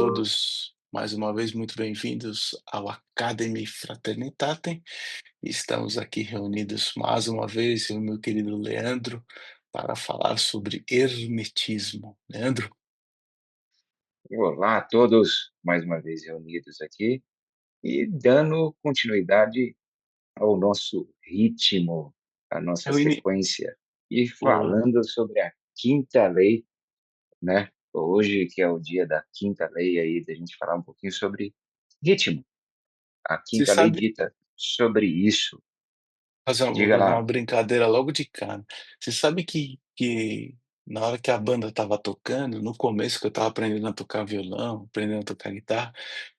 Alô, todos mais uma vez muito bem-vindos ao Academy Fraternitatem. Estamos aqui reunidos mais uma vez, eu e meu querido Leandro, para falar sobre hermetismo. Leandro, olá a todos, mais uma vez reunidos aqui e dando continuidade ao nosso ritmo, à nossa é o ini sequência e o falando sobre a quinta lei, né? Hoje que é o dia da quinta lei aí, da gente falar um pouquinho sobre ritmo. A você quinta lei sabe dita sobre isso. vou Diga fazer uma lá. brincadeira logo de cara. Você sabe que na hora que a banda estava tocando, no começo que eu estava aprendendo a tocar violão, aprendendo a tocar guitarra,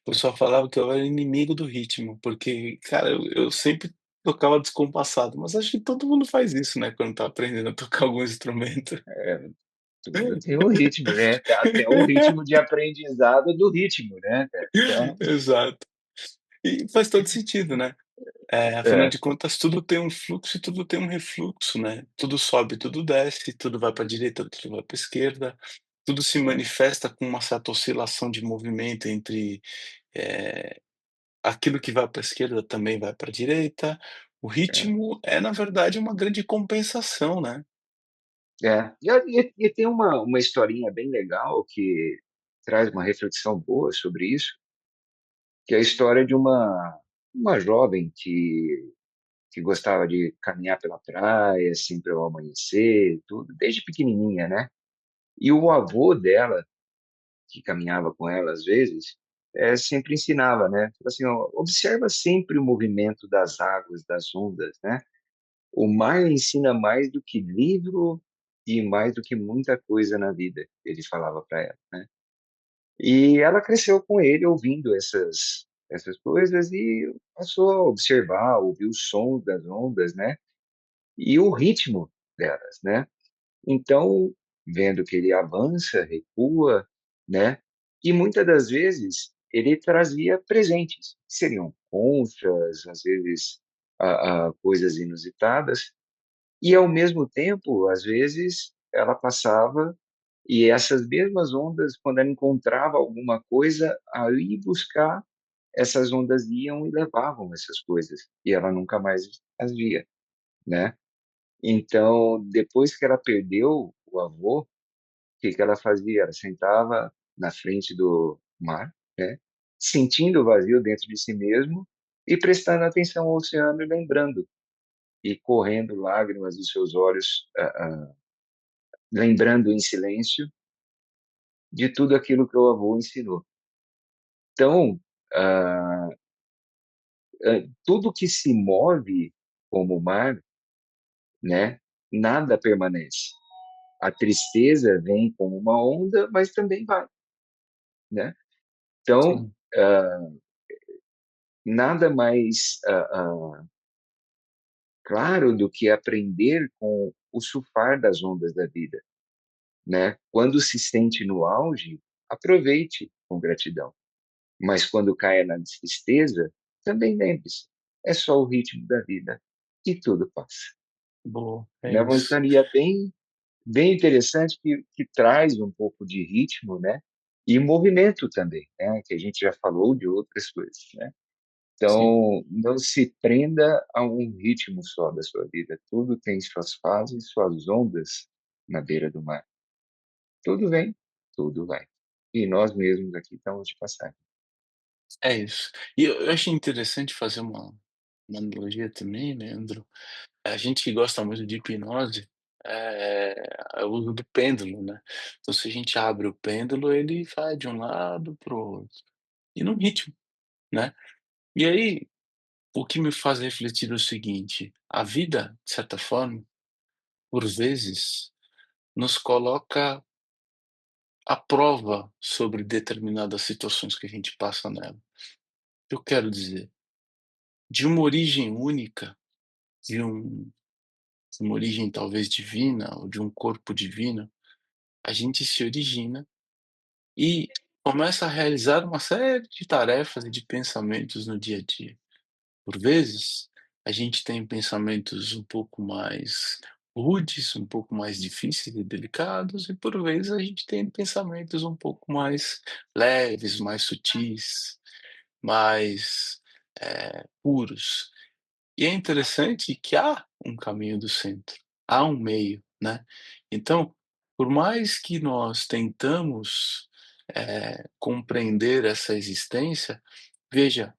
o pessoal falava que eu era inimigo do ritmo, porque, cara, eu sempre tocava descompassado, mas acho que todo mundo faz isso, né, quando tá aprendendo a tocar algum instrumento. É, tudo tem um ritmo, né? Até o ritmo de aprendizado do ritmo, né, cara? Então, Exato. E faz todo sentido, né. Afinal é, de contas, tudo tem um fluxo e tudo tem um refluxo, né. Tudo sobe, tudo desce, tudo vai para a direita, tudo vai para a esquerda, tudo se é, manifesta com uma certa oscilação de movimento entre, eh, aquilo que vai para a esquerda também vai para a direita. O é. ritmo é, na verdade, uma grande compensação, né. É, e tem uma historinha bem legal que traz uma reflexão boa sobre isso, que é a história de uma jovem que gostava de caminhar pela praia, sempre ao amanhecer, tudo, desde pequenininha, né. E o avô dela, que caminhava com ela às vezes, sempre ensinava, né, falou assim: "Ó, observa sempre o movimento das águas, das ondas, né. O mar ensina mais do que livro e mais do que muita coisa na vida", ele falava para ela, né. E ela cresceu com ele ouvindo essas coisas e passou a observar, ouvir os sons das ondas, né, e o ritmo delas, né. Então, vendo que ele avança, recua, né, e muitas das vezes ele trazia presentes, que seriam conchas, às vezes, coisas inusitadas, e ao mesmo tempo, às vezes, ela passava e essas mesmas ondas, quando ela encontrava alguma coisa, ao ir buscar, essas ondas iam e levavam essas coisas, e ela nunca mais as via, né. Então, depois que ela perdeu o avô, o que que ela fazia? Ela sentava na frente do mar, né, sentindo o vazio dentro de si mesmo e prestando atenção ao oceano e lembrando, e correndo lágrimas dos seus olhos, lembrando em silêncio de tudo aquilo que o avô ensinou. Então, ah, tudo que se move como o mar, né, nada permanece. A tristeza vem como uma onda, mas também vai, né. Então, Sim, nada mais, claro do que aprender com o surfar das ondas da vida, né. Quando se sente no auge, aproveite com gratidão. Mas quando caia na tristeza, também lembre-se, é só o ritmo da vida e tudo passa. boa, é Né, uma isso. história bem interessante que traz um pouco de ritmo, né, e movimento também, né, que a gente já falou de outras coisas, né. Sim, Então, não se prenda a um ritmo só da sua vida, tudo tem suas fases, suas ondas na beira do mar. Tudo vem, tudo vai. E nós mesmos aqui estamos de passagem. é isso. E eu achei interessante fazer uma analogia também, Leandro. A gente que gosta muito de hipnose, é o uso do pêndulo, né. Então se a gente abre o pêndulo, ele vai de um lado para o outro, e num ritmo, né. E aí, o que me faz refletir é o seguinte: a vida, de certa forma, por vezes, nos coloca à prova sobre determinadas situações que a gente passa nela. Eu quero dizer, de uma origem única, de uma origem talvez divina, ou de um corpo divino, a gente se origina e começa a realizar uma série de tarefas e de pensamentos no dia a dia. Por vezes, a gente tem pensamentos um pouco mais rudes, um pouco mais difíceis e delicados, e por vezes a gente tem pensamentos um pouco mais leves, mais sutis, mais, puros. E é interessante que há um caminho do centro, há um meio, né. Então, por mais que nós tentamos, compreender essa existência, veja,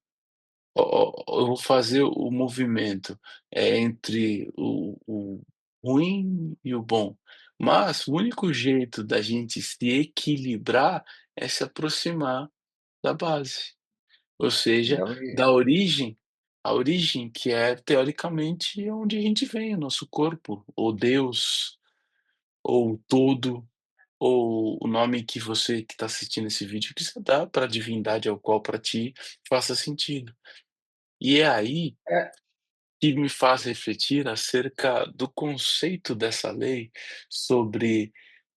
eu vou fazer o movimento, entre o ruim e o bom, mas o único jeito da gente se equilibrar é se aproximar da base, ou seja, Não, da origem, a origem que é teoricamente onde a gente vem, o nosso corpo, ou Deus, ou o todo, ou o nome que você que está assistindo esse vídeo quiser dar para a divindade ao qual para ti faça sentido. E é aí é, que me faz refletir acerca do conceito dessa lei sobre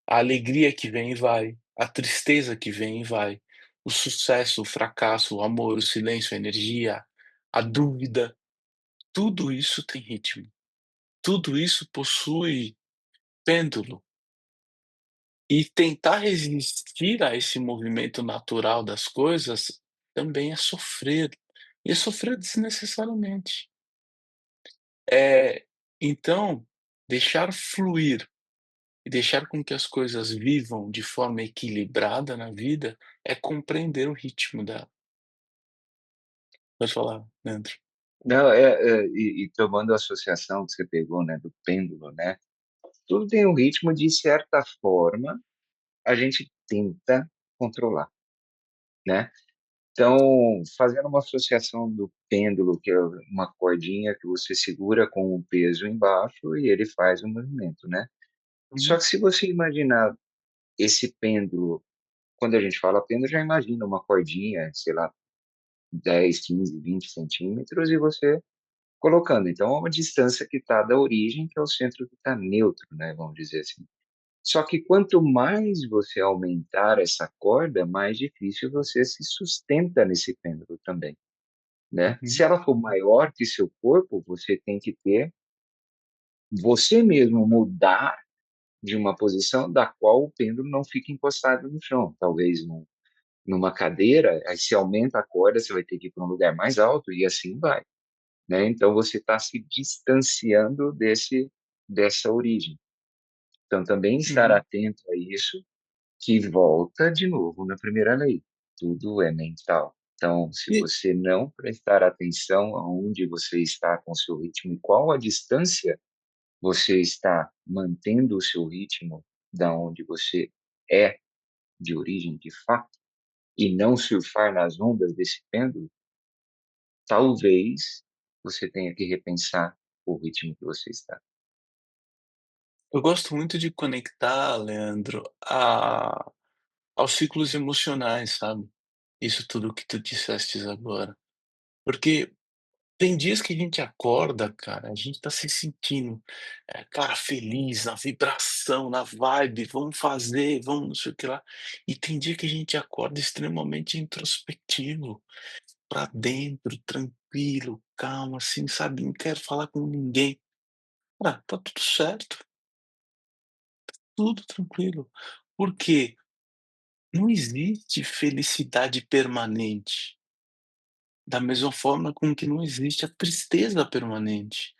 a alegria que vem e vai, a tristeza que vem e vai, o sucesso, o fracasso, o amor, o silêncio, a energia, a dúvida, tudo isso tem ritmo, tudo isso possui pêndulo. E tentar resistir a esse movimento natural das coisas também é sofrer, e é sofrer desnecessariamente. É, então, deixar fluir e deixar com que as coisas vivam de forma equilibrada na vida é compreender o ritmo dela. Pode falar, Leandro. não, e tomando a associação que você pegou, né, do pêndulo, né, tudo tem um ritmo, de certa forma, a gente tenta controlar, né. Então, fazendo uma associação do pêndulo, que é uma cordinha que você segura com um peso embaixo e ele faz o movimento, né. Só Uhum, que se você imaginar esse pêndulo, quando a gente fala pêndulo, já imagina uma cordinha, sei lá, 10, 15, 20 centímetros, e você colocando. Então, é uma distância que está da origem, que é o centro que está neutro, né, vamos dizer assim. Só que quanto mais você aumentar essa corda, mais difícil você se sustenta nesse pêndulo também, né. Se uhum, ela for maior que seu corpo, você tem que ter você mesmo mudar de uma posição da qual o pêndulo não fique encostado no chão, talvez numa cadeira, aí você aumenta a corda, você vai ter que ir para um lugar mais alto e assim vai, né. Então você está se distanciando dessa origem. Então também estar uhum. atento a isso, que volta de novo na primeira lei, tudo é mental. Então, se E você não prestar atenção aonde você está com o seu ritmo e qual a distância você está mantendo o seu ritmo da onde você é de origem de fato, e não surfar nas ondas desse pêndulo, talvez você tenha que repensar o ritmo que você está. eu gosto muito de conectar, Leandro, a aos ciclos emocionais, sabe? Isso tudo que tu dissestes agora. Porque tem dias que a gente acorda, cara, a gente tá se sentindo, cara, feliz, na vibração, na vibe, vamos fazer, vamos não sei o que lá. E tem dia que a gente acorda extremamente introspectivo, pra dentro, tranquilo, calmo, assim, sabe, não quero falar com ninguém. Ah, tá tudo certo, tudo tranquilo. Por quê? Não existe felicidade permanente, da mesma forma com que não existe a tristeza permanente.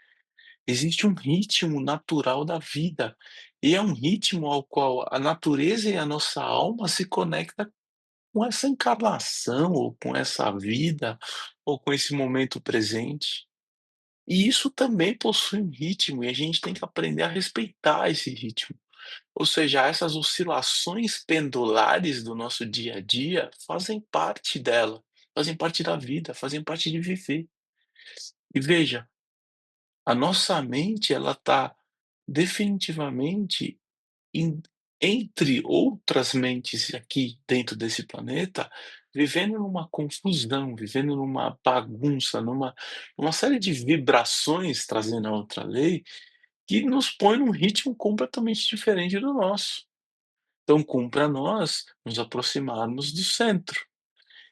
Existe um ritmo natural da vida, e é um ritmo ao qual a natureza e a nossa alma se conecta com essa encarnação, ou com essa vida, ou com esse momento presente. E isso também possui um ritmo, e a gente tem que aprender a respeitar esse ritmo. Ou seja, essas oscilações pendulares do nosso dia a dia fazem parte dela, fazem parte da vida, fazem parte de viver. E veja, a nossa mente ela está definitivamente em entre outras mentes aqui dentro desse planeta, vivendo numa confusão, vivendo numa bagunça, numa série de vibrações, trazendo a outra lei, que nos põe num ritmo completamente diferente do nosso. Então cumpre a nós nos aproximarmos do centro.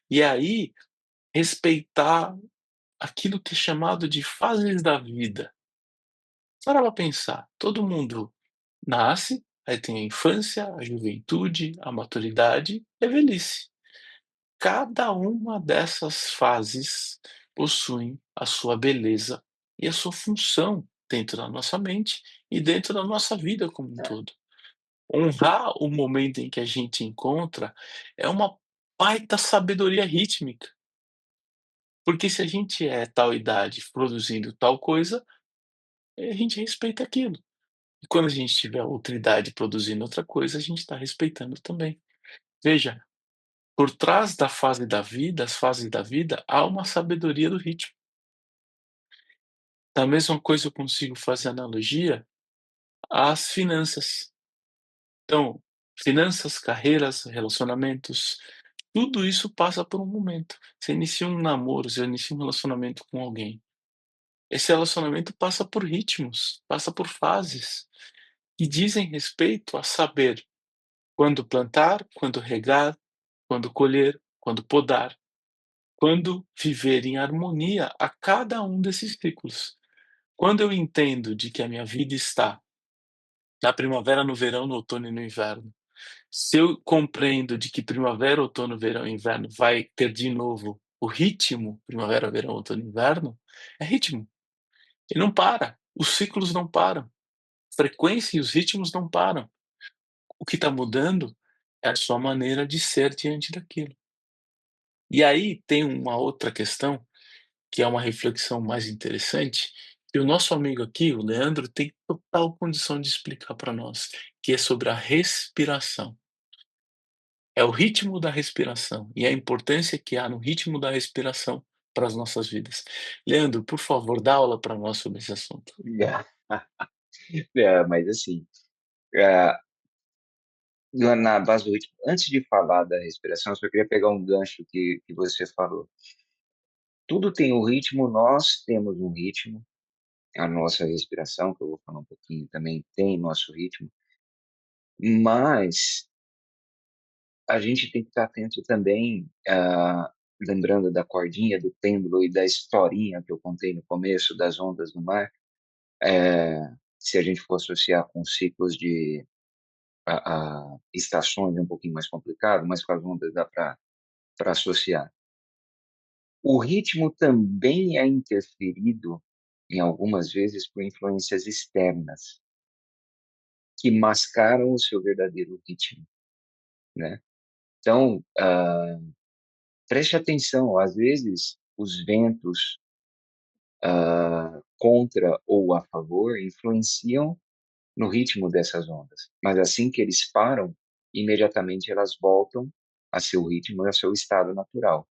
E aí, respeitar aquilo que é chamado de fases da vida. Para pra pensar, todo mundo nasce, aí tem a infância, a juventude, a maturidade e a velhice. Cada uma dessas fases possuem a sua beleza e a sua função dentro da nossa mente e dentro da nossa vida como um todo. Honrar o momento em que a gente encontra é uma baita sabedoria rítmica, porque se a gente é tal idade produzindo tal coisa, a gente respeita aquilo. E quando a gente tiver outra idade produzindo outra coisa, a gente está respeitando também. Veja, por trás da fase da vida, as fases da vida, há uma sabedoria do ritmo. Da mesma coisa eu consigo fazer analogia às finanças. Então, finanças, carreiras, relacionamentos, tudo isso passa por um momento. Você inicia um namoro, você inicia um relacionamento com alguém. Esse relacionamento passa por ritmos, passa por fases, que dizem respeito a saber quando plantar, quando regar, quando colher, quando podar, quando viver em harmonia a cada um desses ciclos. Quando eu entendo de que a minha vida está na primavera, no verão, no outono e no inverno, se eu compreendo de que primavera, outono, verão e inverno vai ter de novo o ritmo primavera, verão, outono e inverno, é ritmo, e não para, os ciclos não param, a frequência e os ritmos não param. O que está mudando é a sua maneira de ser diante daquilo. E aí tem uma outra questão, que é uma reflexão mais interessante, que o nosso amigo aqui, o Leandro, tem total condição de explicar para nós, que é sobre a respiração. É o ritmo da respiração e a importância que há no ritmo da respiração para as nossas vidas. Leandro, por favor, dá aula para nós sobre esse assunto. Mas assim, ah, na base do ritmo, antes de falar da respiração, eu só queria pegar um gancho que você falou. Tudo tem um ritmo, nós temos um ritmo, a nossa respiração, que eu vou falar um pouquinho também, tem nosso ritmo, mas a gente tem que estar atento também, lembrando da cordinha, do pêndulo e da historinha que eu contei no começo das ondas do mar, se a gente for associar com ciclos de estações é um pouquinho mais complicado, mas com as ondas dá para associar. O ritmo também é interferido, em algumas vezes, por influências externas, que mascaram o seu verdadeiro ritmo, né. Então, preste atenção, às vezes os ventos, contra ou a favor influenciam no ritmo dessas ondas, mas assim que eles param, imediatamente elas voltam a seu ritmo e ao seu estado natural.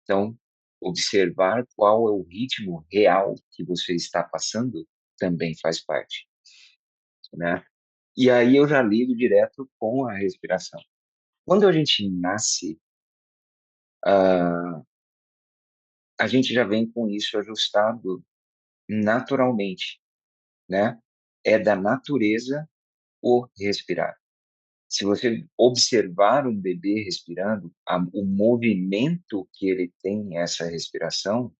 Então, observar qual é o ritmo real que você está passando também faz parte, né. E aí eu já ligo direto com a respiração. Quando a gente nasce, ah, a gente já vem com isso ajustado naturalmente, né. É da natureza o respirar. Se você observar um bebê respirando, o movimento que ele tem, essa respiração,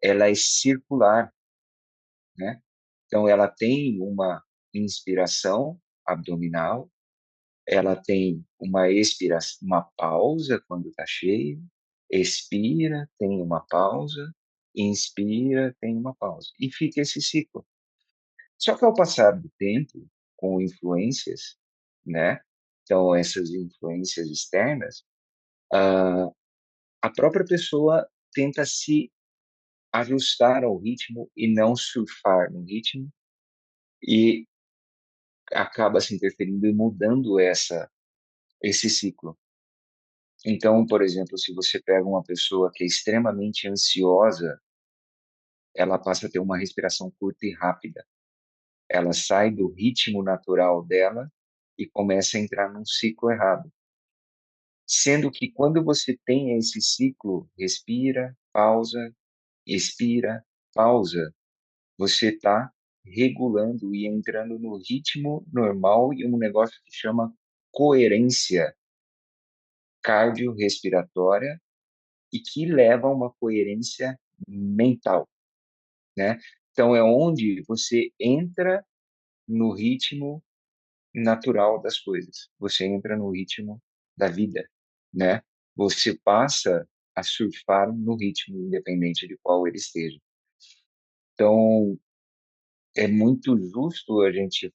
ela é circular, né. Então ela tem uma inspiração abdominal, ela tem uma expiração, uma pausa quando está cheio, expira, tem uma pausa, inspira, tem uma pausa, e fica esse ciclo. Só que ao passar do tempo, com influências, né, então essas influências externas, a própria pessoa tenta se ajustar ao ritmo e não surfar no ritmo, e acaba se interferindo e mudando esse ciclo. Então, por exemplo, se você pega uma pessoa que é extremamente ansiosa, ela passa a ter uma respiração curta e rápida. Ela sai do ritmo natural dela e começa a entrar num ciclo errado. Sendo que quando você tem esse ciclo, respira, pausa, expira, pausa, você está regulando e entrando no ritmo normal e um negócio que chama coerência cardiorrespiratória e que leva a uma coerência mental, né. Então é onde você entra no ritmo natural das coisas. Você entra no ritmo da vida, né? Você passa a surfar no ritmo, independente de qual ele esteja. Então, é muito justo a gente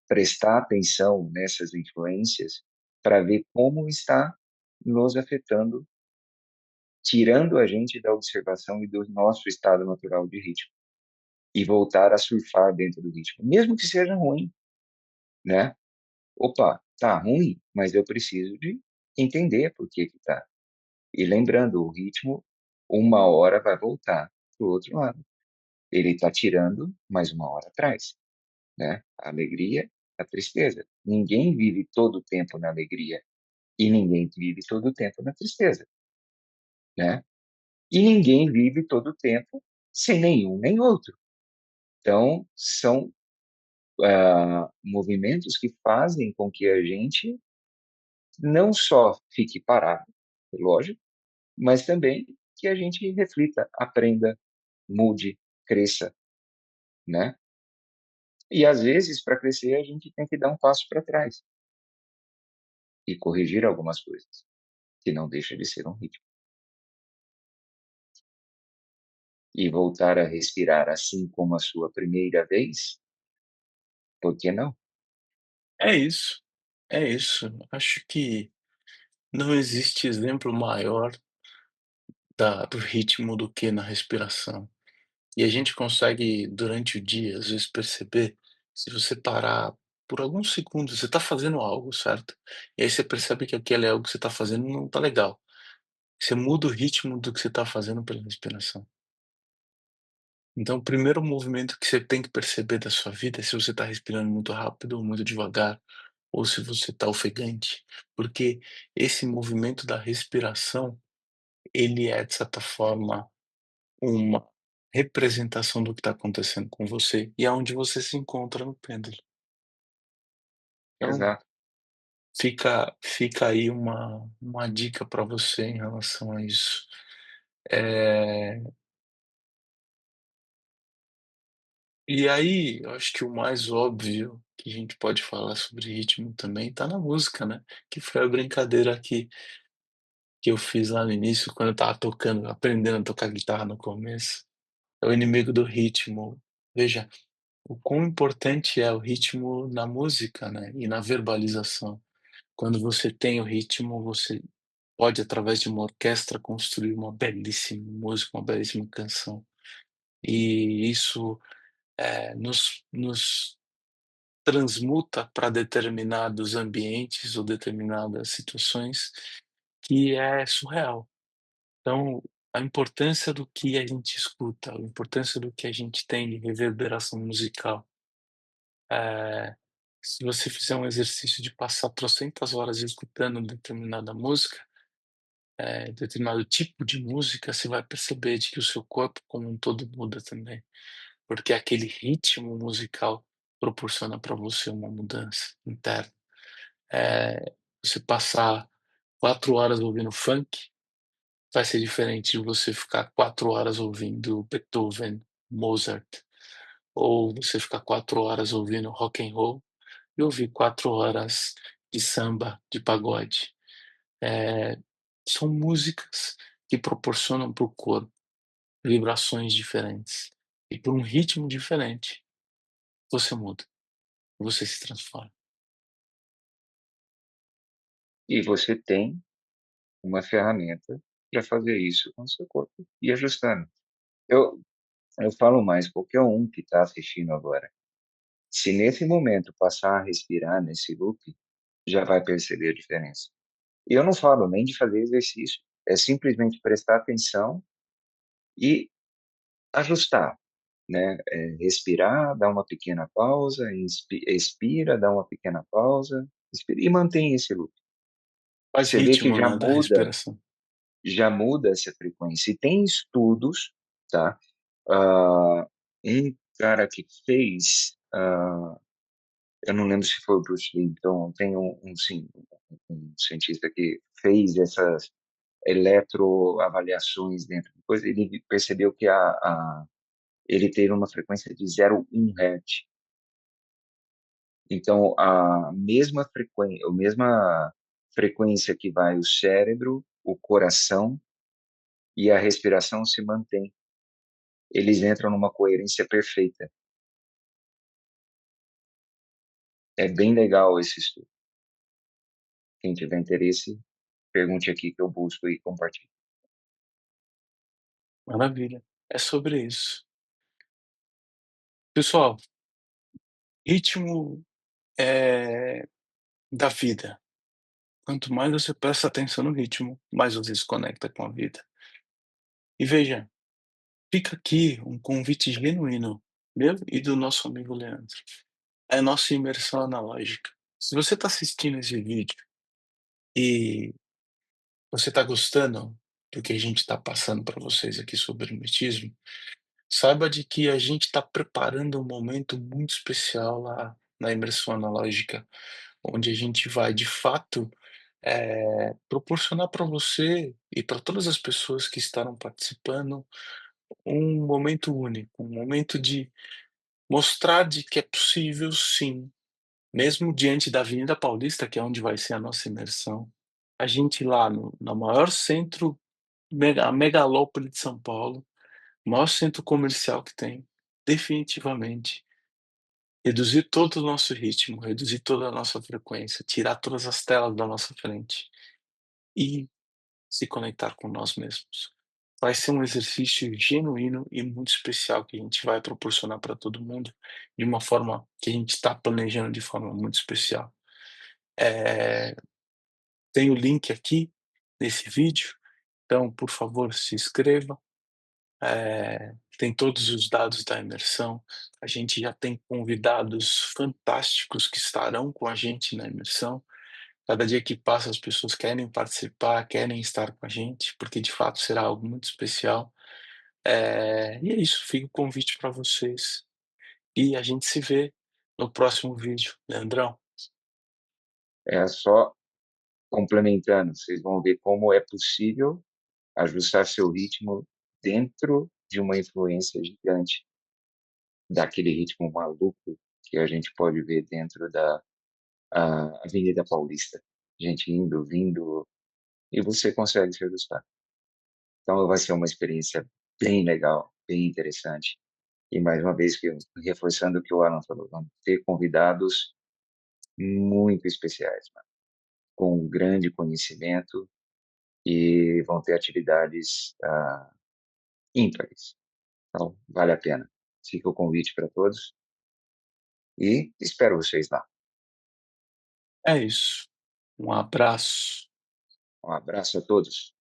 prestar atenção nessas influências para ver como está nos afetando, tirando a gente da observação e do nosso estado natural de ritmo e voltar a surfar dentro do ritmo, mesmo que seja ruim, né? Opa, tá ruim, mas eu preciso de entender por que que tá. E lembrando, o ritmo, uma hora vai voltar pro outro lado. Ele está tirando, mas uma hora atrás, né? A alegria, a tristeza. Ninguém vive todo o tempo na alegria e ninguém vive todo o tempo na tristeza, né? E ninguém vive todo o tempo sem nenhum nem outro. Então, são movimentos que fazem com que a gente não só fique parado, lógico, mas também que a gente reflita, aprenda, mude, cresça, né? E às vezes, para crescer, a gente tem que dar um passo para trás e corrigir algumas coisas, que não deixa de ser um ritmo. E voltar a respirar assim como a sua primeira vez, por que não? É isso, é isso. Acho que não existe exemplo maior do ritmo do que na respiração. E a gente consegue, durante o dia, às vezes, perceber, se você parar por alguns segundos, você está fazendo algo, certo? E aí você percebe que aquele algo que você está fazendo não está legal. Você muda o ritmo do que você está fazendo pela respiração. Então, o primeiro movimento que você tem que perceber da sua vida é se você está respirando muito rápido ou muito devagar, ou se você está ofegante, porque esse movimento da respiração, ele é, de certa forma, uma representação do que está acontecendo com você e aonde você se encontra no pêndulo. Então, Exato. fica aí uma dica para você em relação a isso. Eh, e aí, eu acho que o mais óbvio que a gente pode falar sobre ritmo também está na música, né, que foi a brincadeira que eu fiz lá no início, quando eu estava tocando, aprendendo a tocar guitarra no começo. É o inimigo do ritmo. Veja, o quão importante é o ritmo na música, né, e na verbalização. Quando você tem o ritmo, você pode, através de uma orquestra, construir uma belíssima música, uma belíssima canção. E isso, nos transmuta para determinados ambientes ou determinadas situações que é surreal. Então, a importância do que a gente escuta, a importância do que a gente tem de reverberação musical. Se você fizer um exercício de passar trocentas horas escutando determinada música, determinado tipo de música, você vai perceber de que o seu corpo como um todo muda também, porque aquele ritmo musical proporciona para você uma mudança interna. Você passar 4 horas ouvindo funk, vai ser diferente de você ficar 4 horas ouvindo Beethoven, Mozart, ou você ficar 4 horas ouvindo rock and roll e ouvir 4 horas de samba, de pagode. Eh, São músicas que proporcionam para o corpo vibrações diferentes. E por um ritmo diferente, você muda, você se transforma. E você tem uma ferramenta para fazer isso com o seu corpo e ajustando. Eu, eu falo mais, qualquer um que está assistindo agora, se nesse momento passar a respirar nesse loop, já vai perceber a diferença. E eu não falo nem de fazer exercício, é simplesmente prestar atenção e ajustar, né? Respirar, dar uma pequena pausa, expira, dá uma pequena pausa, expira, e mantém esse loop. Faz Você vê que ritmo, né, da respiração. já muda essa frequência. E tem estudos, tá? Ah, um cara que fez, eu não lembro se foi o Bruce Lee, então tem um cientista que fez essas eletroavaliações dentro de coisa, ele percebeu que ele teve uma frequência de 0,1 Hz. Então, a mesma frequência que vai o cérebro, o coração e a respiração se mantém. Eles entram numa coerência perfeita. É bem legal esse estudo. Quem tiver interesse, pergunte aqui que eu busco e compartilho. Maravilha. É sobre isso. Pessoal, ritmo, da vida. Quanto mais você presta atenção no ritmo, mais você se conecta com a vida. E veja, fica aqui um convite genuíno meu e do nosso amigo Leandro. É a nossa imersão analógica. Se você está assistindo esse vídeo e você está gostando do que a gente está passando para vocês aqui sobre o hermetismo, saiba de que a gente está preparando um momento muito especial lá na imersão analógica, onde a gente vai de fato proporcionar para você e para todas as pessoas que estarão participando um momento único, um momento de mostrar de que é possível sim, mesmo diante da Avenida Paulista, que é onde vai ser a nossa imersão, a gente ir lá no maior centro, a megalópole de São Paulo, o maior centro comercial que tem, definitivamente, reduzir todo o nosso ritmo, reduzir toda a nossa frequência, tirar todas as telas da nossa frente e se conectar com nós mesmos. Vai ser um exercício genuíno e muito especial que a gente vai proporcionar para todo mundo, de uma forma que a gente está planejando de forma muito especial. Eh, Tem o link aqui nesse vídeo, então, por favor, se inscreva. Tem todos os dados da imersão. A gente já tem convidados fantásticos que estarão com a gente na imersão. Cada dia que passa, as pessoas querem participar, querem estar com a gente, porque de fato será algo muito especial. E é isso, fica o convite para vocês. E a gente se vê no próximo vídeo. Leandrão, É só complementando, vocês vão ver como é possível ajustar seu ritmo dentro de uma influência gigante daquele ritmo maluco que a gente pode ver dentro da Avenida Paulista. Gente indo, vindo, e você consegue se ajustar. Então vai ser uma experiência bem legal, bem interessante. E mais uma vez, reforçando o que o Alan falou, vamos ter convidados muito especiais, mano, com grande conhecimento e vão ter atividades ímpares. Então, vale a pena. Fica o convite para todos e espero vocês lá. é isso. Um abraço. Um abraço a todos.